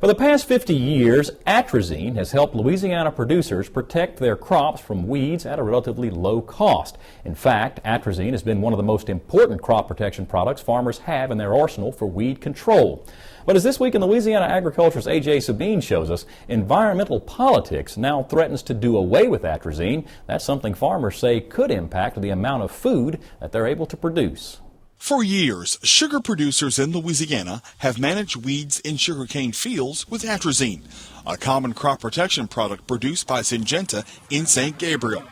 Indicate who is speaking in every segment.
Speaker 1: For the past 50 years, atrazine has helped Louisiana producers protect their crops from weeds at a relatively low cost. In fact, atrazine has been one of the most important crop protection products farmers have in their arsenal for weed control. But as This Week in Louisiana Agriculture's A.J. Sabine shows us, environmental politics now threatens to do away with atrazine. That's something farmers say could impact the amount of food that they're able to produce.
Speaker 2: For years, sugar producers in Louisiana have managed weeds in sugarcane fields with atrazine, a common crop protection product produced by Syngenta in St. Gabriel.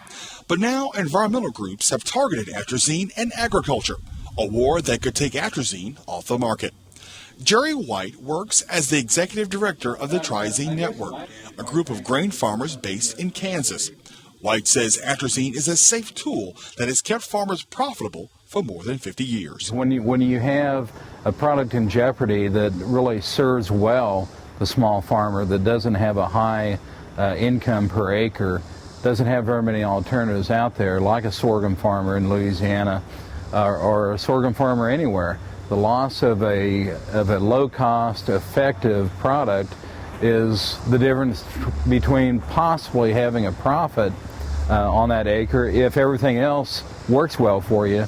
Speaker 2: But now environmental groups have targeted atrazine and agriculture, a war that could take atrazine off the market. Jerry White works as the executive director of the Atrazine Network, a group of grain farmers based in Kansas. White says atrazine is a safe tool that has kept farmers profitable for more than 50 years.
Speaker 3: When you have a product in jeopardy that really serves well the small farmer, that doesn't have a high income per acre, doesn't have very many alternatives out there, like a sorghum farmer in Louisiana or a sorghum farmer anywhere, the loss of a low-cost, effective product is the difference between possibly having a profit on that acre if everything else works well for you,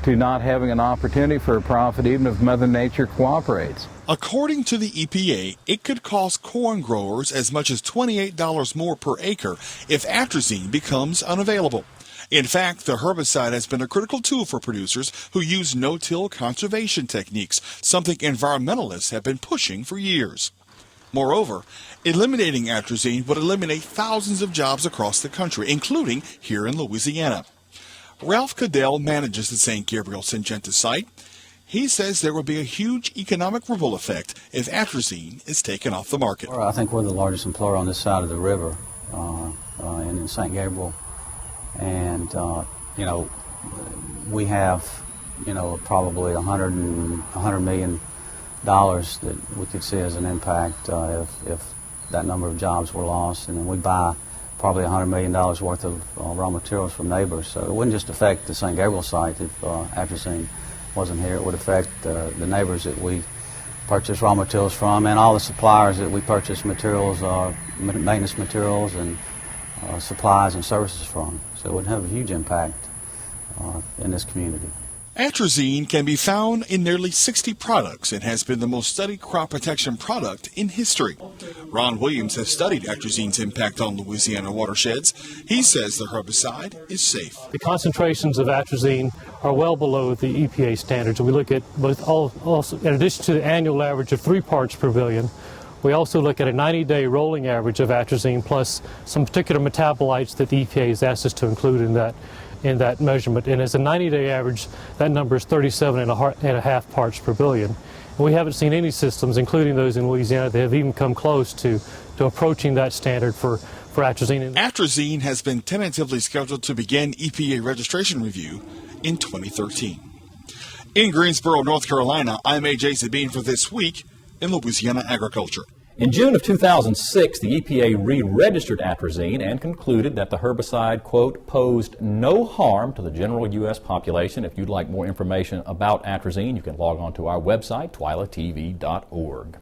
Speaker 3: to not having an opportunity for a profit even if Mother Nature cooperates.
Speaker 2: According to the EPA, it could cost corn growers as much as $28 more per acre if atrazine becomes unavailable. In fact, the herbicide has been a critical tool for producers who use no-till conservation techniques, something environmentalists have been pushing for years. Moreover, eliminating atrazine would eliminate thousands of jobs across the country, including here in Louisiana. Ralph Cadell manages the St. Gabriel Syngenta site. He says there will be a huge economic ripple effect if atrazine is taken off the market.
Speaker 4: I think we're the largest employer on this side of the river in St. Gabriel. And, we have, probably $100 million that we could see as an impact if that number of jobs were lost. And then we buy probably $100 million worth of raw materials from neighbors. So it wouldn't just affect the St. Gabriel site if atrazine wasn't here. It would affect the neighbors that we purchase raw materials from and all the suppliers that we purchase materials, maintenance materials and supplies and services from. So it would have a huge impact in this community.
Speaker 2: Atrazine can be found in nearly 60 products and has been the most studied crop protection product in history. Ron Williams has studied atrazine's impact on Louisiana watersheds. He says the herbicide is safe.
Speaker 5: The concentrations of atrazine are well below the EPA standards. We look at also, in addition to the annual average of 3 parts per billion, we also look at a 90-day rolling average of atrazine plus some particular metabolites that the EPA has asked us to include in that measurement. And as a 90-day average, that number is 37.5 parts per billion. And we haven't seen any systems, including those in Louisiana, that have even come close to approaching that standard for atrazine.
Speaker 2: Atrazine has been tentatively scheduled to begin EPA registration review in 2013. In Greensboro, North Carolina, I'm A.J. Sabine for This Week in Louisiana Agriculture.
Speaker 1: In June of 2006, the EPA re-registered atrazine and concluded that the herbicide, quote, posed no harm to the general U.S. population. If you'd like more information about atrazine, you can log on to our website, twilatv.org.